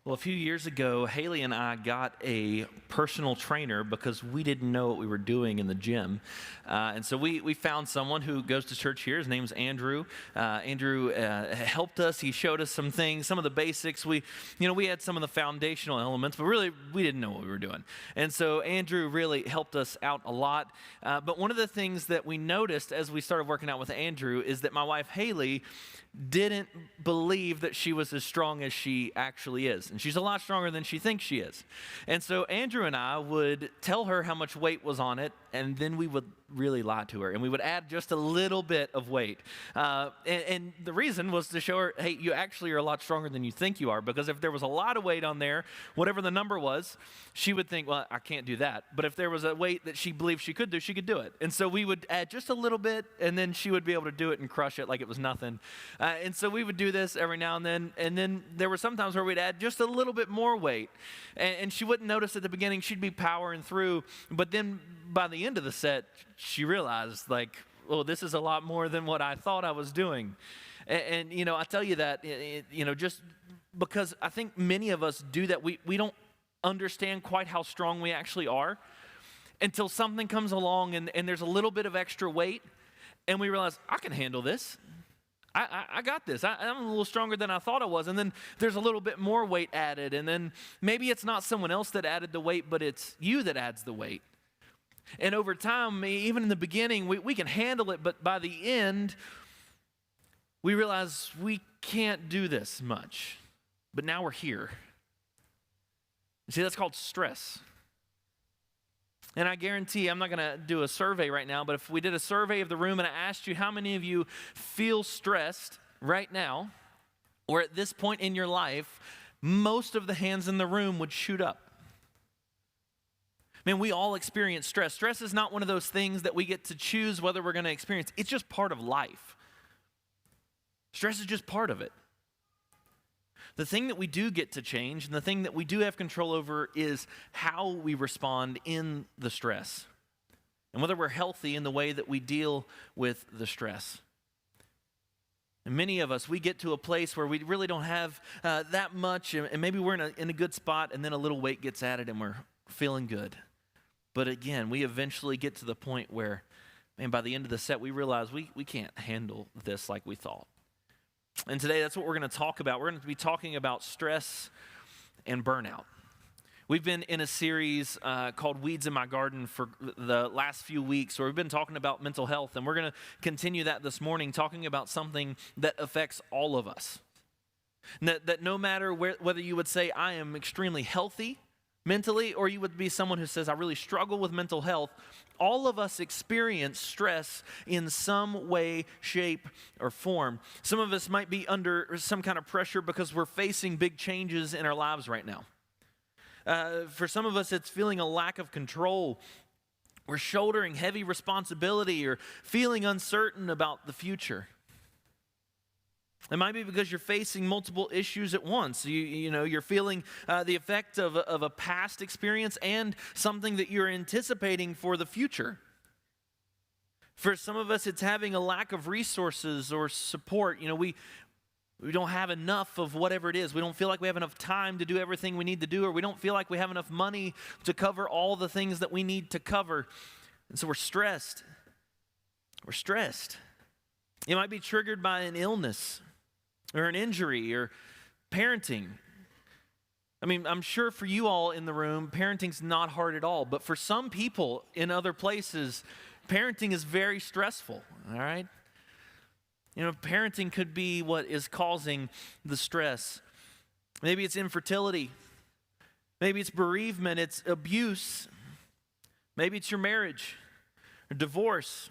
Well, a few years ago, Haley and I got a personal trainer because we didn't know what we were doing in the gym. And so we found someone who goes to church here. His name's Andrew. Andrew helped us. He showed us some things, some of the basics. We had some of the foundational elements, but really we didn't know what we were doing. And so Andrew really helped us out a lot. But one of the things that we noticed as we started working out with Andrew is that my wife, Haley, didn't believe that she was as strong as she actually is. And she's a lot stronger than she thinks she is. And so Andrew and I would tell her how much weight was on it, and then we would really lie to her. And we would add just a little bit of weight. And the reason was to show her, hey, you actually are a lot stronger than you think you are. Because if there was a lot of weight on there, whatever the number was, she would think, well, I can't do that. But if there was a weight that she believed she could do it. And so we would add just a little bit, and then she would be able to do it and crush it like it was nothing. And so we would do this every now and then. And then there were some times where we'd add just a little bit more weight. And she wouldn't notice at the beginning. She'd be powering through. But then by the end of the set, she realized, like, oh, this is a lot more than what I thought I was doing. And I tell you that, just because I think many of us do that. We don't understand quite how strong we actually are until something comes along and there's a little bit of extra weight. And we realize, I can handle this. I got this. I'm a little stronger than I thought I was. And then there's a little bit more weight added. And then maybe it's not someone else that added the weight, but it's you that adds the weight. And over time, even in the beginning, we can handle it. But by the end, we realize we can't do this much. But now we're here. You see, that's called stress. And I guarantee, I'm not going to do a survey right now, but if we did a survey of the room and I asked you how many of you feel stressed right now, or at this point in your life, most of the hands in the room would shoot up. Man, we all experience stress. Stress is not one of those things that we get to choose whether we're going to experience. It's just part of life. Stress is just part of it. The thing that we do get to change and the thing that we do have control over is how we respond in the stress and whether we're healthy in the way that we deal with the stress. And many of us, we get to a place where we really don't have that much, and maybe we're in a good spot, and then a little weight gets added and we're feeling good. But again, we eventually get to the point where, man, by the end of the set, we realize we can't handle this like we thought. And today, that's what we're going to talk about. We're going to be talking about stress and burnout. We've been in a series called Weeds in My Garden for the last few weeks, where we've been talking about mental health, and we're going to continue that this morning, talking about something that affects all of us. That no matter whether you would say, I am extremely healthy mentally, or you would be someone who says, I really struggle with mental health, all of us experience stress in some way, shape, or form. Some of us might be under some kind of pressure because we're facing big changes in our lives right now. For some of us, it's feeling a lack of control. We're shouldering heavy responsibility or feeling uncertain about the future. It might be because you're facing multiple issues at once. You're feeling the effect of a past experience and something that you're anticipating for the future. For some of us, it's having a lack of resources or support. We don't have enough of whatever it is. We don't feel like we have enough time to do everything we need to do, or we don't feel like we have enough money to cover all the things that we need to cover. And so we're stressed. We're stressed. It might be triggered by an illness, or an injury, or parenting. I mean, I'm sure for you all in the room, parenting's not hard at all. But for some people in other places, parenting is very stressful, all right? Parenting could be what is causing the stress. Maybe it's infertility. Maybe it's bereavement. It's abuse. Maybe it's your marriage, or divorce,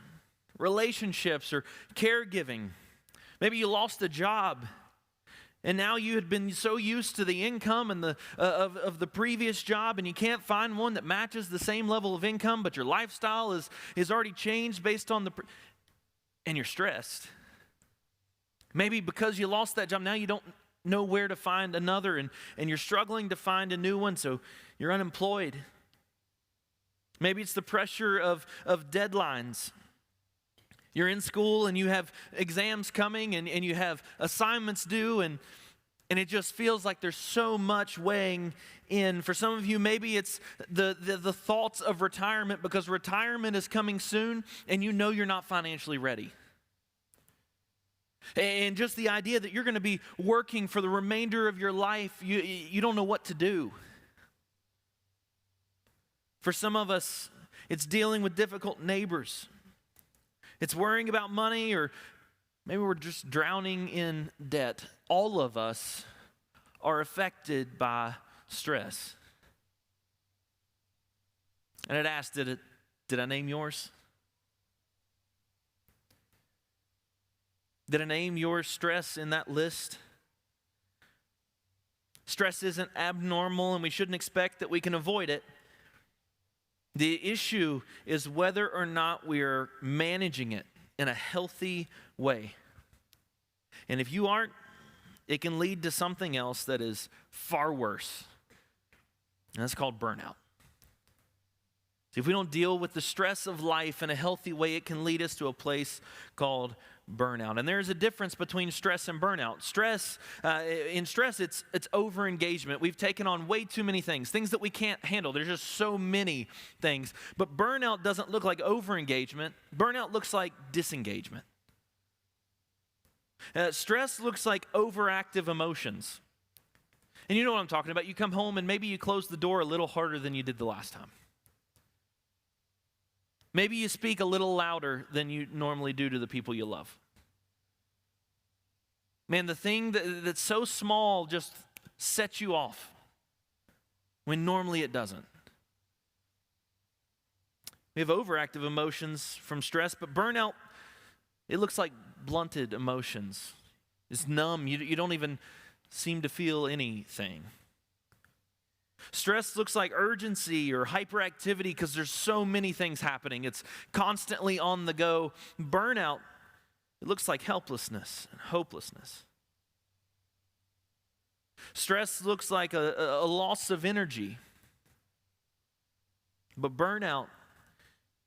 relationships, or caregiving. Maybe you lost a job, and now you had been so used to the income and of the previous job, and you can't find one that matches the same level of income, but your lifestyle is already changed based on and you're stressed. Maybe because you lost that job, now you don't know where to find another, and you're struggling to find a new one, so you're unemployed. Maybe it's the pressure of deadlines. You're in school and you have exams coming and you have assignments due, and And it just feels like there's so much weighing in. For some of you, maybe it's the thoughts of retirement, because retirement is coming soon and you know you're not financially ready. And just the idea that you're going to be working for the remainder of your life, you don't know what to do. For some of us, it's dealing with difficult neighbors. It's worrying about money, or maybe we're just drowning in debt. All of us are affected by stress. And I'd ask, did I name yours? Did I name your stress in that list? Stress isn't abnormal, and we shouldn't expect that we can avoid it. The issue is whether or not we are managing it in a healthy way. And if you aren't, it can lead to something else that is far worse. And that's called burnout. See, if we don't deal with the stress of life in a healthy way, it can lead us to a place called burnout. And there's a difference between stress and burnout. In stress, it's over-engagement. We've taken on way too many things that we can't handle. There's just so many things. But burnout doesn't look like over-engagement. Burnout looks like disengagement. Stress looks like overactive emotions. And you know what I'm talking about. You come home and maybe you close the door a little harder than you did the last time. Maybe you speak a little louder than you normally do to the people you love. Man, the thing that's so small just sets you off when normally it doesn't. We have overactive emotions from stress, but burnout, it looks like blunted emotions. It's numb. You don't even seem to feel anything. Stress looks like urgency or hyperactivity because there's so many things happening. It's constantly on the go. Burnout, it looks like helplessness and hopelessness. Stress looks like a loss of energy. But burnout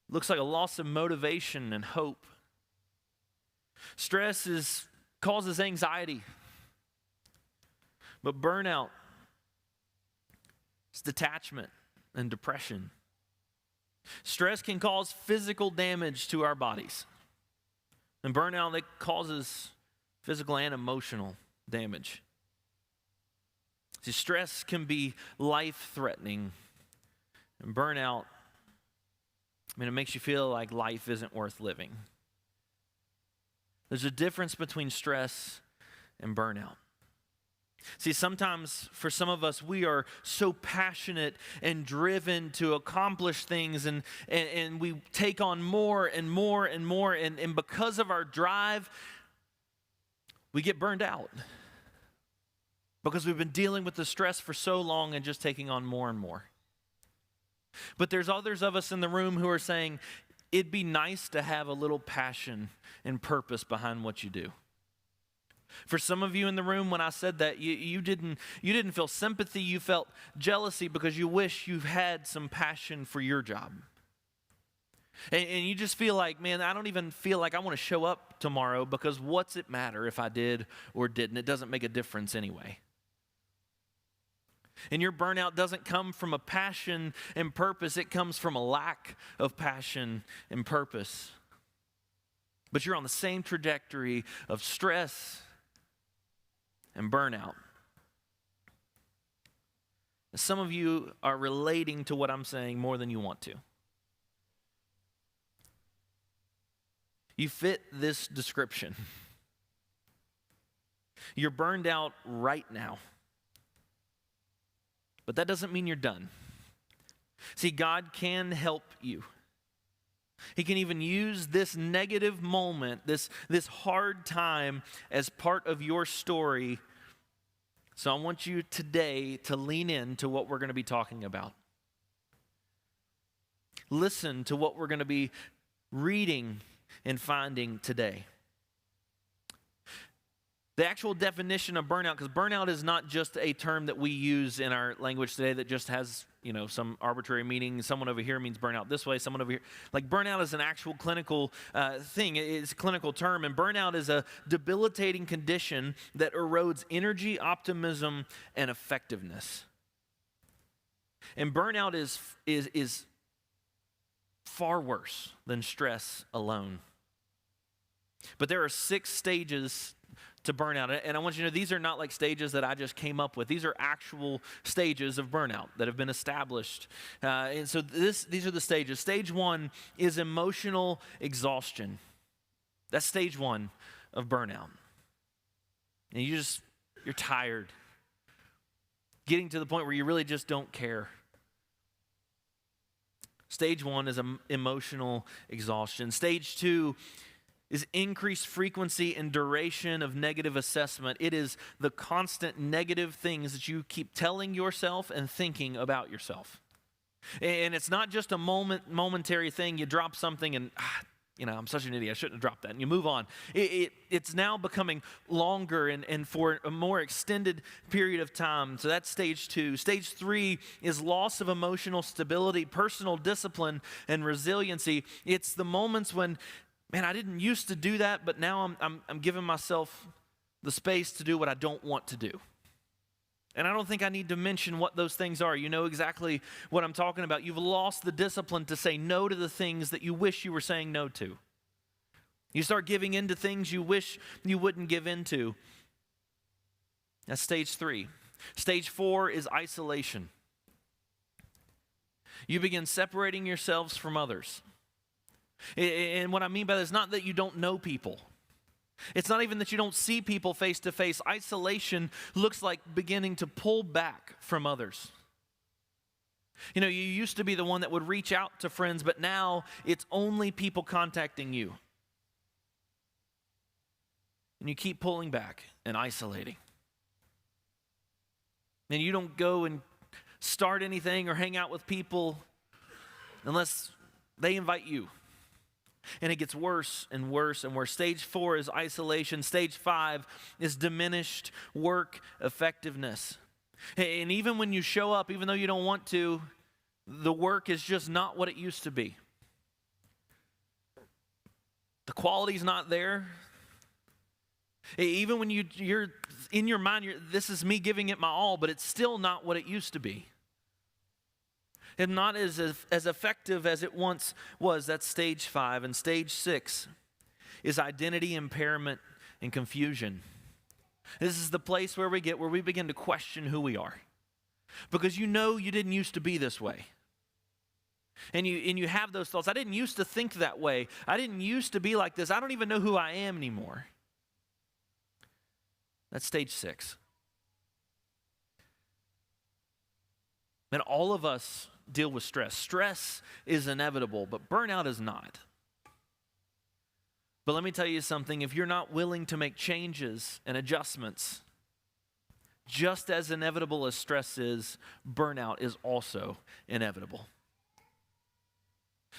looks like a loss of motivation and hope. Stress causes anxiety. But burnout, it's detachment and depression. Stress can cause physical damage to our bodies. And burnout, it causes physical and emotional damage. See, stress can be life-threatening. And burnout, it makes you feel like life isn't worth living. There's a difference between stress and burnout. See, sometimes for some of us, we are so passionate and driven to accomplish things, and we take on more and more and more, and because of our drive, we get burned out because we've been dealing with the stress for so long and just taking on more and more. But there's others of us in the room who are saying, it'd be nice to have a little passion and purpose behind what you do. For some of you in the room, when I said that, you didn't feel sympathy, you felt jealousy because you wish you had some passion for your job. And you just feel like, man, I don't even feel like I want to show up tomorrow because what's it matter if I did or didn't? It doesn't make a difference anyway. And your burnout doesn't come from a passion and purpose, it comes from a lack of passion and purpose. But you're on the same trajectory of stress and burnout. Some of you are relating to what I'm saying more than you want to. You fit this description. You're burned out right now. But that doesn't mean you're done. See, God can help you. He can even use this negative moment, this hard time as part of your story. So I want you today to lean into what we're going to be talking about. Listen to what we're going to be reading and finding today. The actual definition of burnout, because burnout is not just a term that we use in our language today that just has, some arbitrary meaning. Someone over here means burnout this way, someone over here. Like burnout is an actual clinical thing. It's a clinical term, and burnout is a debilitating condition that erodes energy, optimism, and effectiveness. And burnout is far worse than stress alone. But there are 6 stages to burnout. And I want you to know these are not like stages that I just came up with. These are actual stages of burnout that have been established. And so these are the stages. Stage 1 is emotional exhaustion. That's stage 1 of burnout. And you're tired. Getting to the point where you really just don't care. Stage 1 is emotional exhaustion. Stage 2 is increased frequency and duration of negative assessment. It is the constant negative things that you keep telling yourself and thinking about yourself. And it's not just a momentary thing. You drop something and, I'm such an idiot. I shouldn't have dropped that. And you move on. It's now becoming longer and for a more extended period of time. So that's stage 2. Stage 3 is loss of emotional stability, personal discipline, and resiliency. It's the moments when, man, I didn't used to do that, but now I'm giving myself the space to do what I don't want to do. And I don't think I need to mention what those things are. You know exactly what I'm talking about. You've lost the discipline to say no to the things that you wish you were saying no to. You start giving in to things you wish you wouldn't give into. That's stage 3. Stage 4 is isolation. You begin separating yourselves from others. And what I mean by that is not that you don't know people. It's not even that you don't see people face to face. Isolation looks like beginning to pull back from others. You used to be the one that would reach out to friends, but now it's only people contacting you. And you keep pulling back and isolating. And you don't go and start anything or hang out with people unless they invite you. And it gets worse and worse and worse. Stage 4 is isolation. Stage 5 is diminished work effectiveness. And even when you show up, even though you don't want to, the work is just not what it used to be. The quality's not there. Even when you're in your mind, this is me giving it my all, but it's still not what it used to be. And not as effective as it once was. That's stage 5. And stage 6 is identity impairment and confusion. This is the place where we begin to question who we are. Because you didn't used to be this way. And you have those thoughts. I didn't used to think that way. I didn't used to be like this. I don't even know who I am anymore. That's stage 6. And all of us deal with stress. Stress is inevitable, but burnout is not. But let me tell you something. If you're not willing to make changes and adjustments, just as inevitable as stress is, burnout is also inevitable.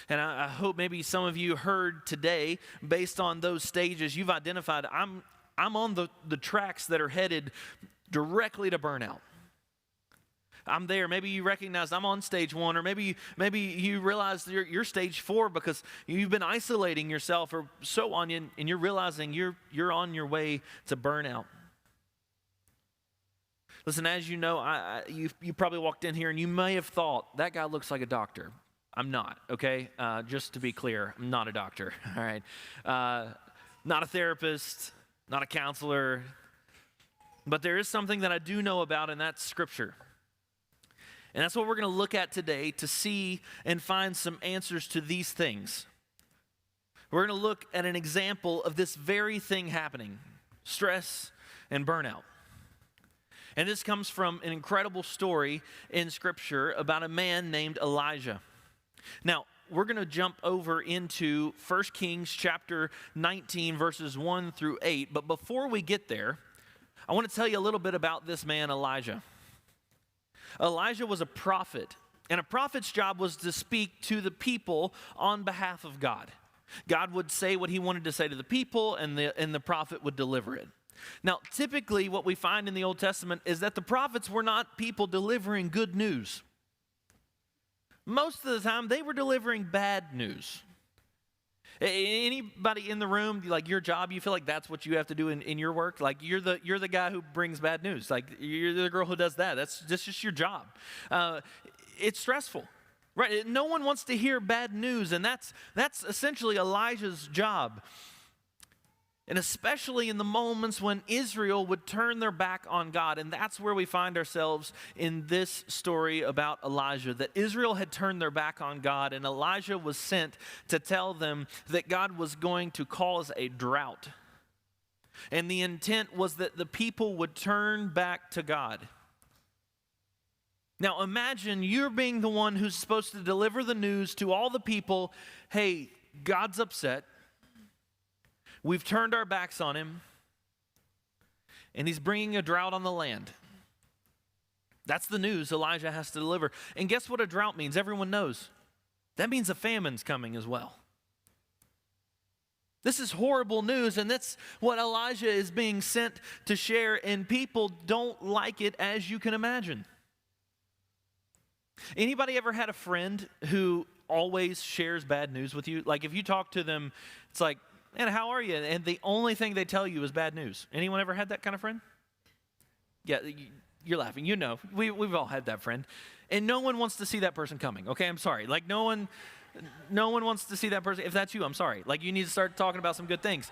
And I hope maybe some of you heard today, based on those stages, you've identified, I'm on the tracks that are headed directly to burnout. I'm there. Maybe you recognize I'm on stage 1, or maybe you realize you're stage 4 because you've been isolating yourself or so on, and you're realizing you're on your way to burnout. Listen, as you know, you probably walked in here and you may have thought, that guy looks like a doctor. I'm not, okay? Just to be clear, I'm not a doctor, all right? Not a therapist, not a counselor, but there is something that I do know about, and that's Scripture. And that's what we're going to look at today to see and find some answers to these things. We're going to look at an example of this very thing happening, stress and burnout. And this comes from an incredible story in Scripture about a man named Elijah. Now, we're going to jump over into 1 Kings chapter 19, verses 1 through 8. But before we get there, I want to tell you a little bit about this man, Elijah. Elijah was a prophet, and a prophet's job was to speak to the people on behalf of God. God would say what he wanted to say to the people, and the prophet would deliver it. Now, typically what we find in the Old Testament is that the prophets were not people delivering good news. Most of the time, they were delivering bad news. Anybody in the room, like your job, you feel like that's what you have to do in your work? Like you're the guy who brings bad news. Like you're the girl who does that. That's just your job. It's stressful, right? No one wants to hear bad news, and that's essentially Elijah's job. And especially in the moments when Israel would turn their back on God. And that's where we find ourselves in this story about Elijah, that Israel had turned their back on God, and Elijah was sent to tell them that God was going to cause a drought. And the intent was that the people would turn back to God. Now imagine you're being the one who's supposed to deliver the news to all the people, hey, God's upset. We've turned our backs on him, and he's bringing a drought on the land. That's the news Elijah has to deliver. And guess what a drought means? Everyone knows. That means a famine's coming as well. This is horrible news, and that's what Elijah is being sent to share, and people don't like it, as you can imagine. Anybody ever had a friend who always shares bad news with you? Like if you talk to them, it's like, and how are you? And the only thing they tell you is bad news. Anyone ever had that kind of friend? Yeah, you're laughing. You know, we've all had that friend. And no one wants to see that person coming, okay? I'm sorry. Like no one wants to see that person. If that's you, I'm sorry. Like you need to start talking about some good things.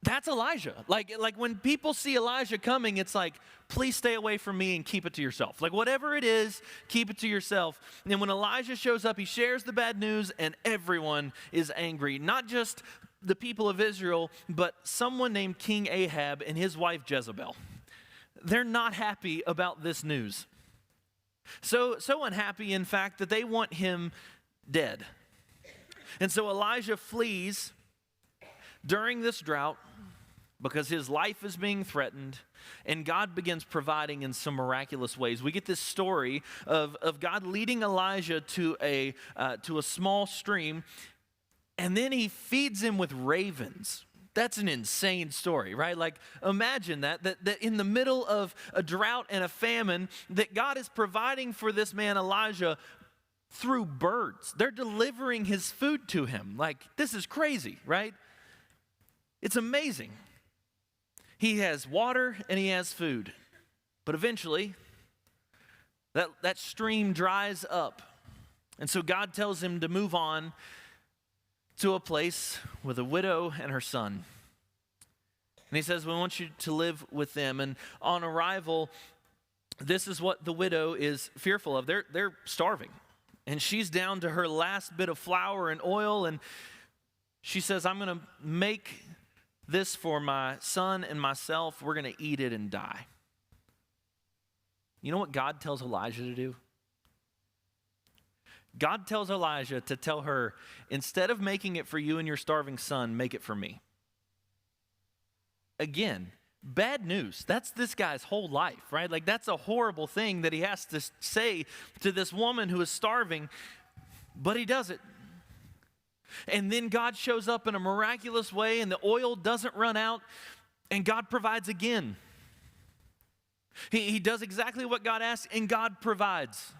That's Elijah. Like when people see Elijah coming, it's like, please stay away from me and keep it to yourself. Like whatever it is, keep it to yourself. And then when Elijah shows up, he shares the bad news and everyone is angry. Not just the people of Israel, but someone named King Ahab and his wife Jezebel. They're not happy about this news. So unhappy, in fact, that they want him dead. And so Elijah flees during this drought because his life is being threatened, and God begins providing in some miraculous ways. We get this story of God leading Elijah to a small stream, and then he feeds him with ravens. That's an insane story, right? Like imagine that in the middle of a drought and a famine, that God is providing for this man Elijah through birds. They're delivering his food to him. Like this is crazy, right? It's amazing. He has water and he has food. But eventually, that stream dries up. And so God tells him to move on to a place with a widow and her son. And he says, we want you to live with them. And on arrival, this is what the widow is fearful of. They're starving. And she's down to her last bit of flour and oil. And she says, I'm going to make this for my son and myself. We're going to eat it and die. You know what God tells Elijah to do? God tells Elijah to tell her, instead of making it for you and your starving son, make it for me. Again, bad news. That's this guy's whole life, right? Like that's a horrible thing that he has to say to this woman who is starving, but he does it. And then God shows up in a miraculous way, and the oil doesn't run out, and God provides again. He does exactly what God asked, and God provides.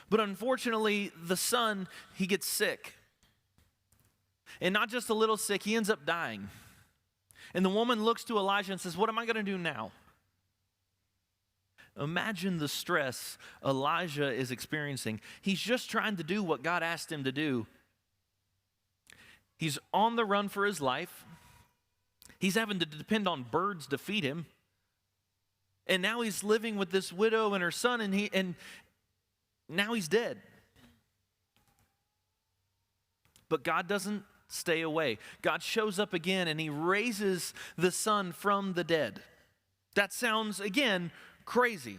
But unfortunately, the son, he gets sick. And not just a little sick, he ends up dying. And the woman looks to Elijah and says, what am I going to do now? Imagine the stress Elijah is experiencing. He's just trying to do what God asked him to do. He's on the run for his life. He's having to depend on birds to feed him. And now he's living with this widow and her son, and now he's dead. But God doesn't stay away. God shows up again, and he raises the son from the dead. That sounds, again, crazy.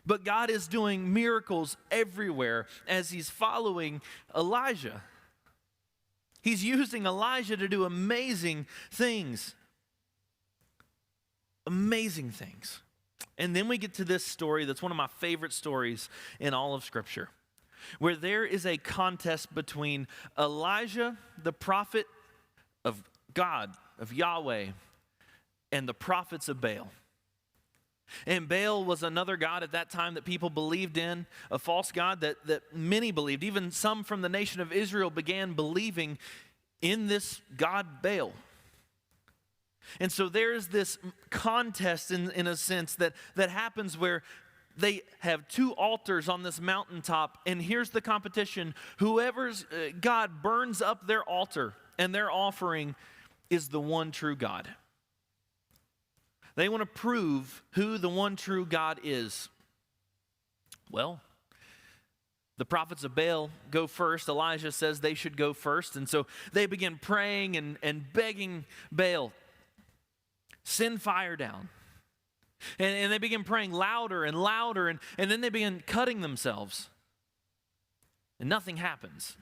But God is doing miracles everywhere as he's following Elijah. He's using Elijah to do amazing things. Amazing things. And then we get to this story that's one of my favorite stories in all of Scripture, where there is a contest between Elijah, the prophet of God, of Yahweh, and the prophets of Baal. And Baal was another god at that time that people believed in, a false god that many believed. Even some from the nation of Israel began believing in this god Baal. And so there's this contest in a sense that happens where they have two altars on this mountaintop, and here's the competition. Whoever's God burns up their altar and their offering is the one true God. They want to prove who the one true God is. Well, the prophets of Baal go first. Elijah says they should go first. And so they begin praying and begging Baal, send fire down. And they begin praying louder and louder, and then they begin cutting themselves. And nothing happens.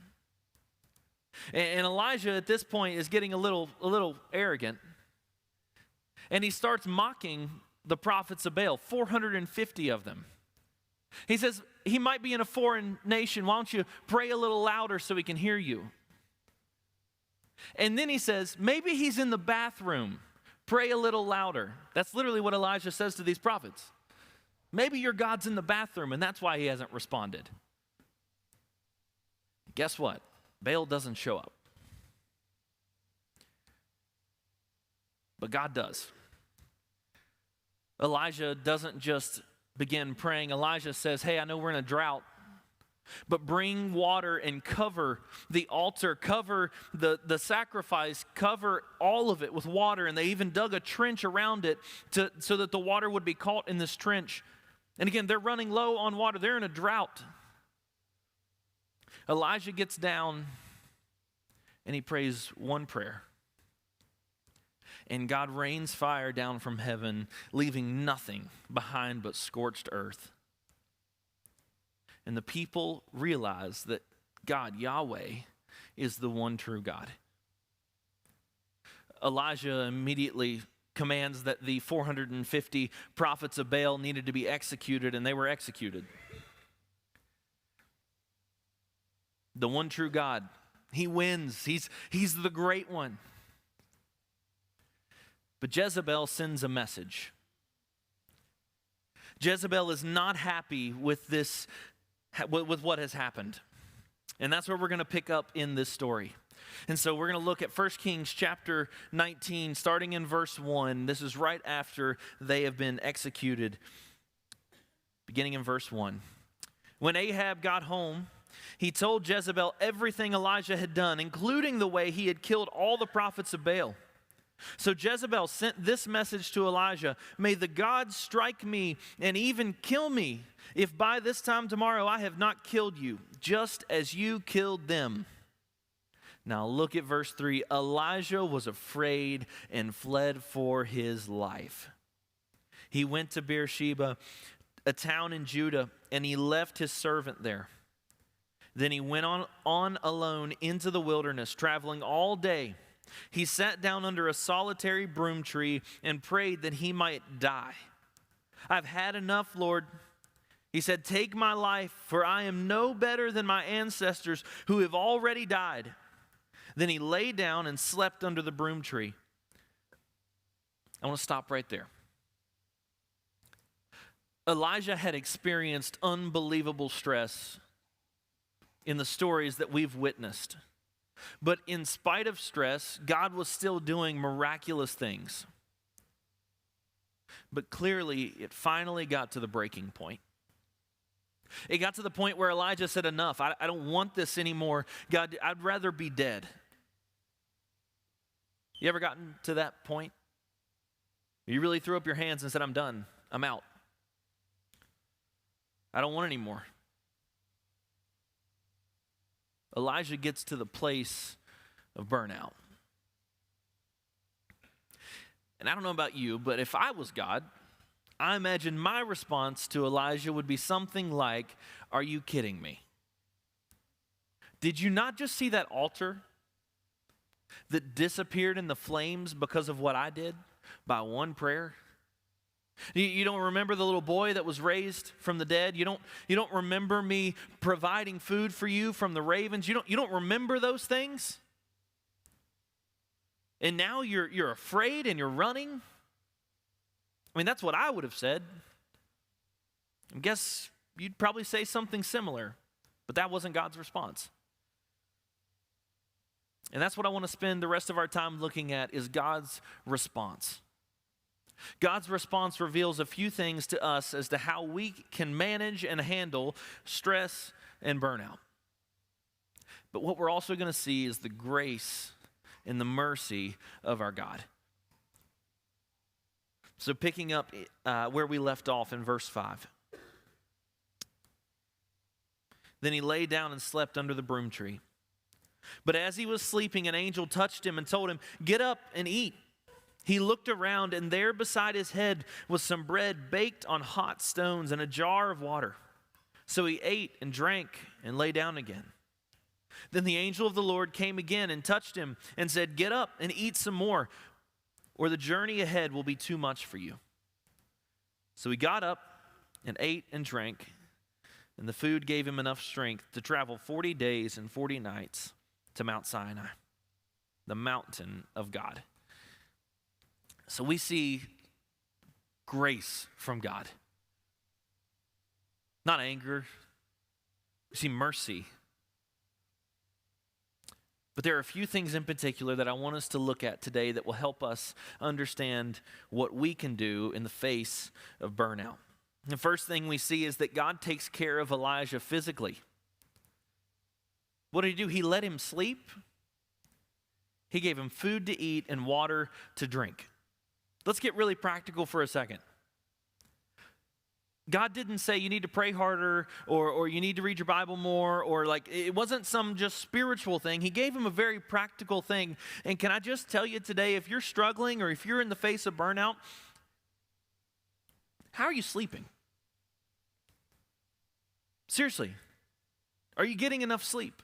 And Elijah at this point is getting a little arrogant. And he starts mocking the prophets of Baal, 450 of them. He says, he might be in a foreign nation. Why don't you pray a little louder so he can hear you? And then he says, maybe he's in the bathroom. Pray a little louder. That's literally what Elijah says to these prophets. Maybe your God's in the bathroom and that's why he hasn't responded. Guess what? Baal doesn't show up. But God does. Elijah doesn't just begin praying. Elijah says, hey, I know we're in a drought, but bring water and cover the altar, cover the sacrifice, cover all of it with water. And they even dug a trench around it so that the water would be caught in this trench. And again, they're running low on water. They're in a drought. Elijah gets down and he prays one prayer. And God rains fire down from heaven, leaving nothing behind but scorched earth. And the people realize that God, Yahweh, is the one true God. Elijah immediately commands that the 450 prophets of Baal needed to be executed, and they were executed. The one true God, he wins. He's the great one. But Jezebel sends a message. Jezebel is not happy with this, with what has happened. And that's where we're going to pick up in this story. And so we're going to look at 1 Kings chapter 19, starting in verse 1. This is right after they have been executed, beginning in verse 1. When Ahab got home, he told Jezebel everything Elijah had done, including the way he had killed all the prophets of Baal. So Jezebel sent this message to Elijah, may the gods strike me and even kill me if by this time tomorrow I have not killed you, just as you killed them. Now look at verse 3. Elijah was afraid and fled for his life. He went to Beersheba, a town in Judah, and he left his servant there. Then he went on alone into the wilderness, traveling all day. He sat down under a solitary broom tree and prayed that he might die. I've had enough, Lord. He said, take my life, for I am no better than my ancestors who have already died. Then he lay down and slept under the broom tree. I want to stop right there. Elijah had experienced unbelievable stress in the stories that we've witnessed. But in spite of stress, God was still doing miraculous things. But clearly, it finally got to the breaking point. It got to the point where Elijah said, enough, I don't want this anymore. God, I'd rather be dead. You ever gotten to that point? You really threw up your hands and said, I'm done, I'm out. I don't want any more. Elijah gets to the place of burnout. And I don't know about you, but if I was God, I imagine my response to Elijah would be something like, are you kidding me? Did you not just see that altar that disappeared in the flames because of what I did by one prayer? You don't remember the little boy that was raised from the dead? You don't remember me providing food for you from the ravens? You don't remember those things? And now you're afraid and you're running? I mean, that's what I would have said. I guess you'd probably say something similar, but that wasn't God's response. And that's what I want to spend the rest of our time looking at, is God's response. God's response reveals a few things to us as to how we can manage and handle stress and burnout. But what we're also going to see is the grace and the mercy of our God. So picking up where we left off in verse 5. Then he lay down and slept under the broom tree. But as he was sleeping, an angel touched him and told him, "Get up and eat." He looked around, and there beside his head was some bread baked on hot stones and a jar of water. So he ate and drank and lay down again. Then the angel of the Lord came again and touched him and said, "Get up and eat some more, or the journey ahead will be too much for you." So he got up and ate and drank, and the food gave him enough strength to travel 40 days and 40 nights to Mount Sinai, the mountain of God. So we see grace from God. Not anger. We see mercy. But there are a few things in particular that I want us to look at today that will help us understand what we can do in the face of burnout. The first thing we see is that God takes care of Elijah physically. What did he do? He let him sleep. He gave him food to eat and water to drink. Let's get really practical for a second. God didn't say you need to pray harder or you need to read your Bible more, or like, it wasn't some just spiritual thing. He gave him a very practical thing. And can I just tell you today, if you're struggling or if you're in the face of burnout, how are you sleeping? Seriously, are you getting enough sleep?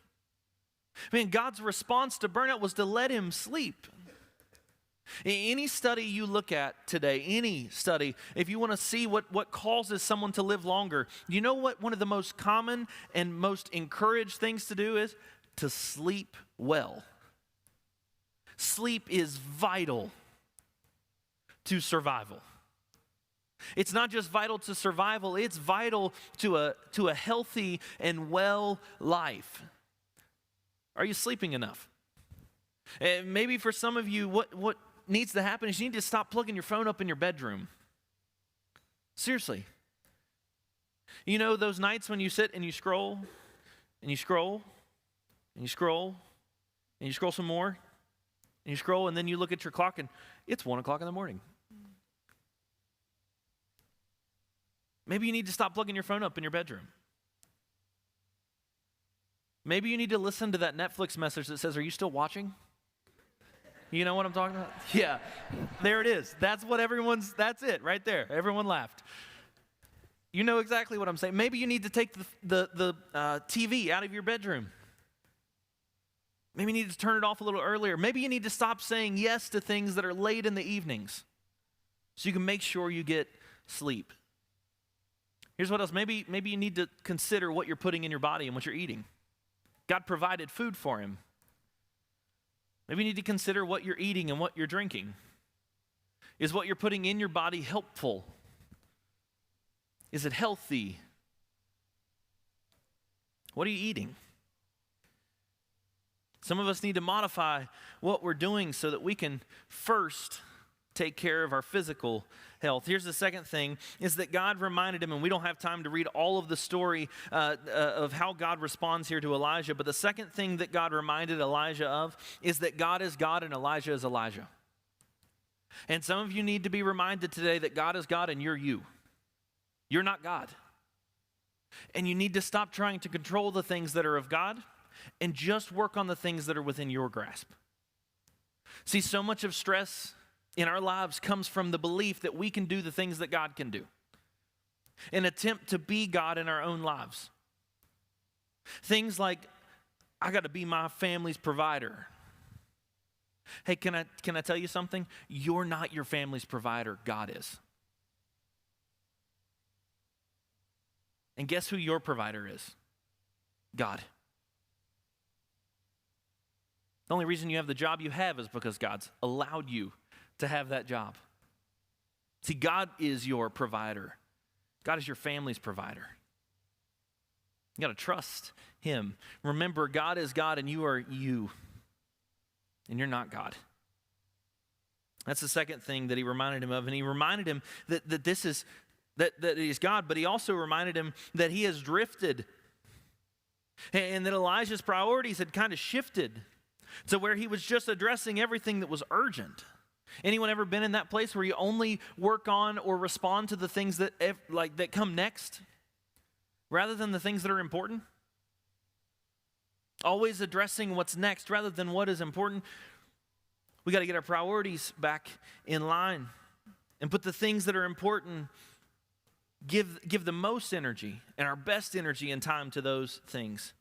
I mean, God's response to burnout was to let him sleep. Any study you look at today, any study, if you want to see what causes someone to live longer, you know what one of the most common and most encouraged things to do is? To sleep well. Sleep is vital to survival. It's not just vital to survival, it's vital to a healthy and well life. Are you sleeping enough? And maybe for some of you, what needs to happen is you need to stop plugging your phone up in your bedroom. Seriously. You know those nights when you sit and you scroll, and you scroll, and you scroll, and you scroll some more, and you scroll, and then you look at your clock and it's 1 o'clock in the morning. Maybe you need to stop plugging your phone up in your bedroom. Maybe you need to listen to that Netflix message that says, "Are you still watching?" You know what I'm talking about? Yeah, there it is. That's it right there. Everyone laughed. You know exactly what I'm saying. Maybe you need to take the TV out of your bedroom. Maybe you need to turn it off a little earlier. Maybe you need to stop saying yes to things that are late in the evenings so you can make sure you get sleep. Here's what else. Maybe you need to consider what you're putting in your body and what you're eating. God provided food for him. Maybe you need to consider what you're eating and what you're drinking. Is what you're putting in your body helpful? Is it healthy? What are you eating? Some of us need to modify what we're doing so that we can first take care of our physical health. Here's the second thing, is that God reminded him, and we don't have time to read all of the story of how God responds here to Elijah, but the second thing that God reminded Elijah of is that God is God and Elijah is Elijah. And some of you need to be reminded today that God is God and you're you. You're not God. And you need to stop trying to control the things that are of God and just work on the things that are within your grasp. See, so much of stress in our lives comes from the belief that we can do the things that God can do. An attempt to be God in our own lives. Things like, I got to be my family's provider. Hey, can I tell you something? You're not your family's provider, God is. And guess who your provider is? God. The only reason you have the job you have is because God's allowed you to have that job. See, God is your provider. God is your family's provider. You got to trust him. Remember, God is God and you are you. And you're not God. That's the second thing that he reminded him of. And he reminded him that this is, that he's God, but he also reminded him that he has drifted. And that Elijah's priorities had kind of shifted to where he was just addressing everything that was urgent. Anyone ever been in that place where you only work on or respond to the things that come next rather than the things that are important? Always addressing what's next rather than what is important. We got to get our priorities back in line and put the things that are important, give the most energy and our best energy and time to those things.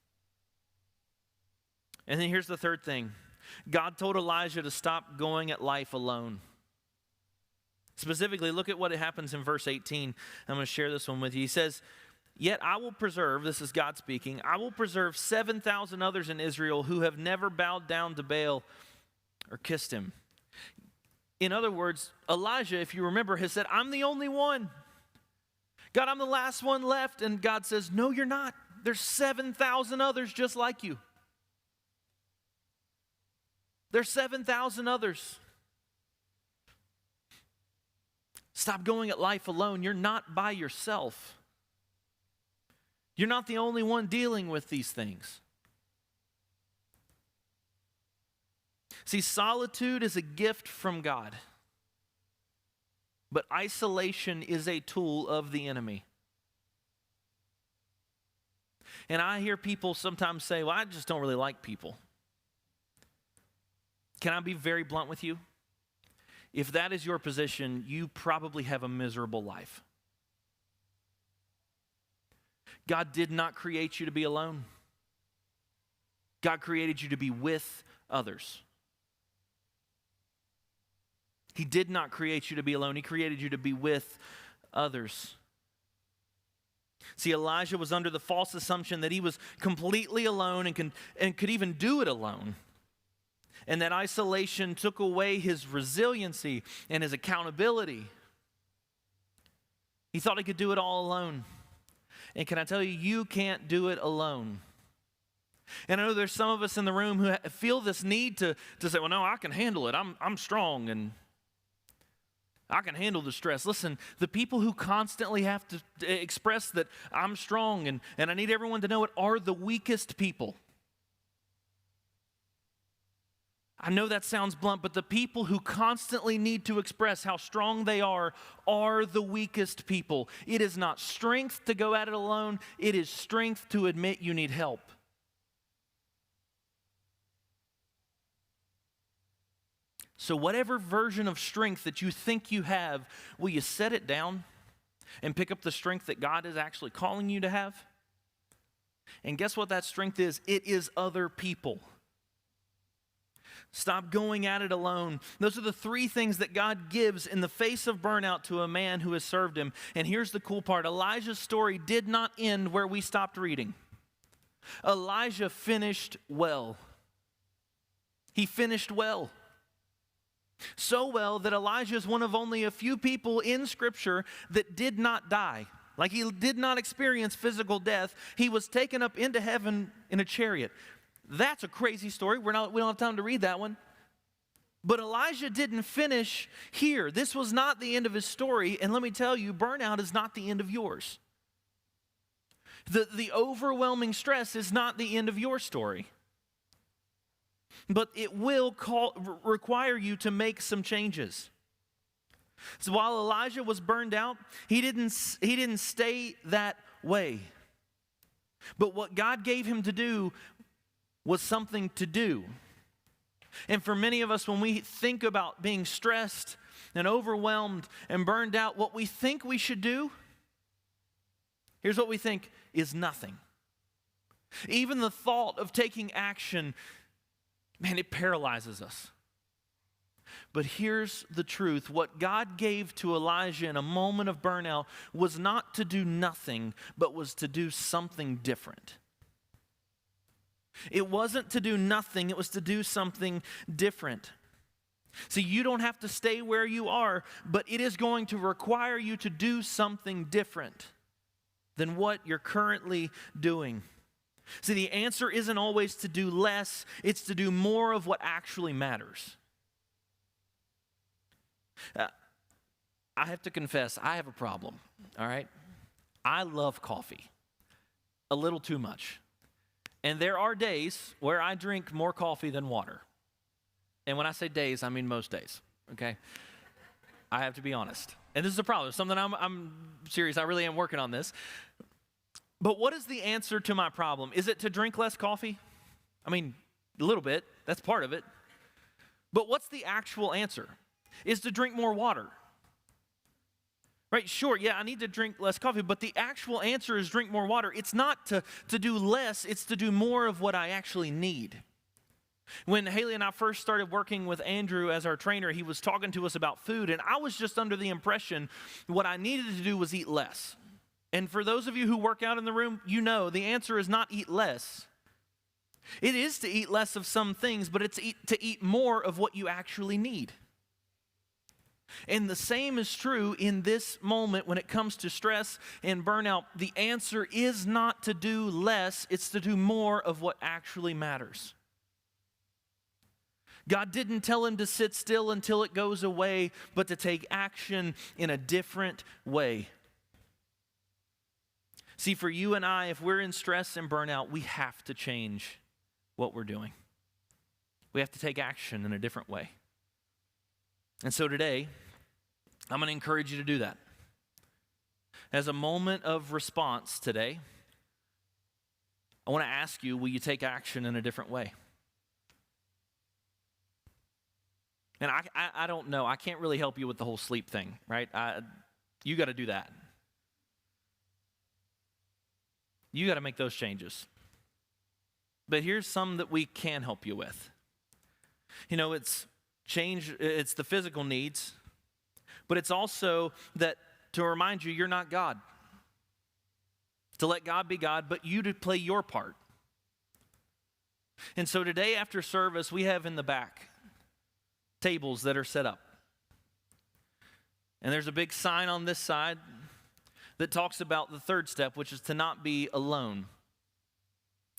And then here's the third thing. God told Elijah to stop going at life alone. Specifically, look at what happens in verse 18. I'm going to share this one with you. He says, "Yet I will preserve," this is God speaking, "I will preserve 7,000 others in Israel who have never bowed down to Baal or kissed him." In other words, Elijah, if you remember, has said, "I'm the only one. God, I'm the last one left." And God says, "No, you're not. There's 7,000 others just like you. There's 7,000 others. Stop going at life alone. You're not by yourself. You're not the only one dealing with these things." See, solitude is a gift from God, but isolation is a tool of the enemy. And I hear people sometimes say, "Well, I just don't really like people." Can I be very blunt with you? If that is your position, you probably have a miserable life. God did not create you to be alone. God created you to be with others. He did not create you to be alone. He created you to be with others. See, Elijah was under the false assumption that he was completely alone and could even do it alone. And that isolation took away his resiliency and his accountability. He thought he could do it all alone. And can I tell you, you can't do it alone. And I know there's some of us in the room who feel this need to say, "Well, no, I can handle it. I'm strong and I can handle the stress." Listen, the people who constantly have to express that I'm strong and I need everyone to know it are the weakest people. I know that sounds blunt, but the people who constantly need to express how strong they are the weakest people. It is not strength to go at it alone. It is strength to admit you need help. So whatever version of strength that you think you have, will you set it down and pick up the strength that God is actually calling you to have? And guess what that strength is? It is other people. Stop going at it alone. Those are the three things that God gives in the face of burnout to a man who has served him. And here's the cool part. Elijah's story did not end where we stopped reading. Elijah finished well. He finished well. So well that Elijah is one of only a few people in Scripture that did not die. Like, he did not experience physical death. He was taken up into heaven in a chariot. That's a crazy story. We don't have time to read that one. But Elijah didn't finish here. This was not the end of his story. And let me tell you, burnout is not the end of yours. The overwhelming stress is not the end of your story. But it will require you to make some changes. So while Elijah was burned out, he didn't stay that way. But what God gave him to do was something to do. And for many of us, when we think about being stressed and overwhelmed and burned out, what we think we should do, here's what we think, is nothing. Even the thought of taking action, man, it paralyzes us. But here's the truth. What God gave to Elijah in a moment of burnout was not to do nothing, but was to do something different. It wasn't to do nothing, it was to do something different. See, you don't have to stay where you are, but it is going to require you to do something different than what you're currently doing. See, the answer isn't always to do less, it's to do more of what actually matters. I have to confess, I have a problem, all right? I love coffee, a little too much. And there are days where I drink more coffee than water. And when I say days, I mean most days, okay? I have to be honest. And this is a problem. It's something I'm serious. I really am working on this. But what is the answer to my problem? Is it to drink less coffee? I mean, a little bit. That's part of it. But what's the actual answer? Is to drink more water. Right, sure, yeah, I need to drink less coffee, but the actual answer is drink more water. It's not to do less, it's to do more of what I actually need. When Haley and I first started working with Andrew as our trainer, he was talking to us about food, and I was just under the impression what I needed to do was eat less. And for those of you who work out in the room, you know the answer is not eat less. It is to eat less of some things, but it's to eat more of what you actually need. And the same is true in this moment when it comes to stress and burnout. The answer is not to do less, it's to do more of what actually matters. God didn't tell him to sit still until it goes away, but to take action in a different way. See, for you and I, if we're in stress and burnout, we have to change what we're doing. We have to take action in a different way. And so today, I'm going to encourage you to do that. As a moment of response today, I want to ask you, will you take action in a different way? And I don't know. I can't really help you with the whole sleep thing, right? You got to do that. You got to make those changes. But here's some that we can help you with. You know, it's the physical needs, but it's also that to remind you, you're not God. To let God be God, but you to play your part. And so today after service, we have in the back tables that are set up. And there's a big sign on this side that talks about the third step, which is to not be alone.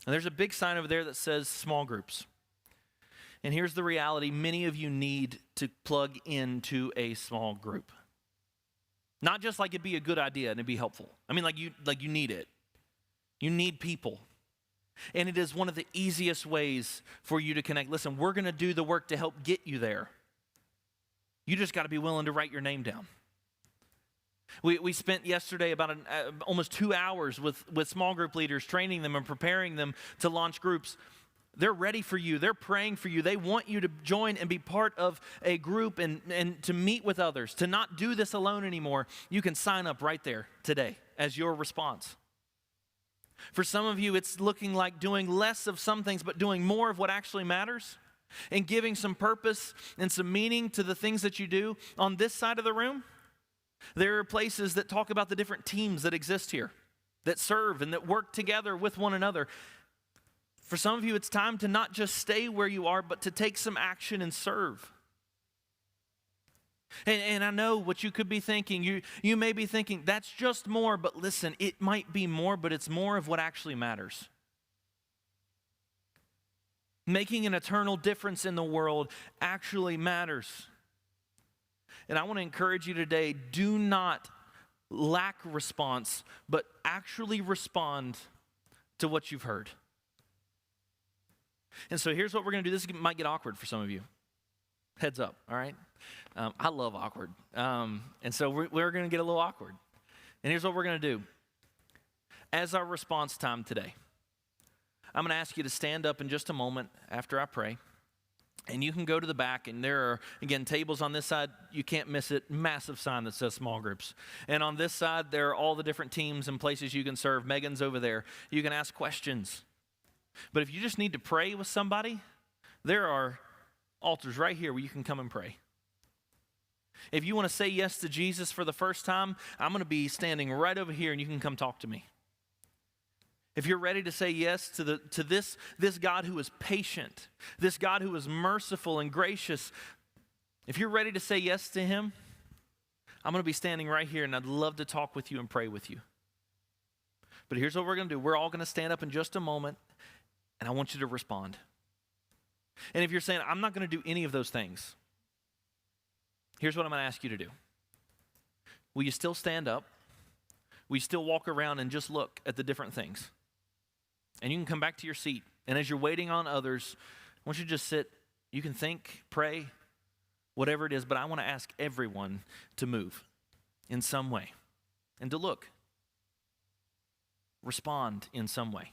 And there's a big sign over there that says small groups. And here's the reality, many of you need to plug into a small group. Not just like it'd be a good idea and it'd be helpful. I mean, like you need it. You need people. And it is one of the easiest ways for you to connect. Listen, we're going to do the work to help get you there. You just got to be willing to write your name down. We spent yesterday about almost 2 hours with small group leaders, training them and preparing them to launch groups. They're ready for you. They're praying for you. They want you to join and be part of a group and to meet with others, to not do this alone anymore. You can sign up right there today as your response. For some of you, it's looking like doing less of some things, but doing more of what actually matters and giving some purpose and some meaning to the things that you do. On this side of the room, there are places that talk about the different teams that exist here, that serve and that work together with one another. For some of you, it's time to not just stay where you are, but to take some action and serve. And I know what you could be thinking. You may be thinking, that's just more, but listen, it might be more, but it's more of what actually matters. Making an eternal difference in the world actually matters. And I want to encourage you today, do not lack response, but actually respond to what you've heard. And so here's what we're going to do. This might get awkward for some of you. Heads up, all right? I love awkward. And so we're going to get a little awkward. And here's what we're going to do. As our response time today, I'm going to ask you to stand up in just a moment after I pray. And you can go to the back, and there are, again, tables on this side. You can't miss it. Massive sign that says small groups. And on this side, there are all the different teams and places you can serve. Megan's over there. You can ask questions. But if you just need to pray with somebody, there are altars right here where you can come and pray. If you want to say yes to Jesus for the first time, I'm going to be standing right over here, and you can come talk to me. If you're ready to say yes to this God who is patient, this God who is merciful and gracious, If you're ready to say yes to him, I'm going to be standing right here, and I'd love to talk with you and pray with you. But here's what we're going to do. We're all going to stand up in just a moment, and I want you to respond. And if you're saying, I'm not going to do any of those things, here's what I'm going to ask you to do. Will you still stand up? Will you still walk around and just look at the different things? And you can come back to your seat. And as you're waiting on others, I want you to just sit. You can think, pray, whatever it is, but I want to ask everyone to move in some way and to look. Respond in some way.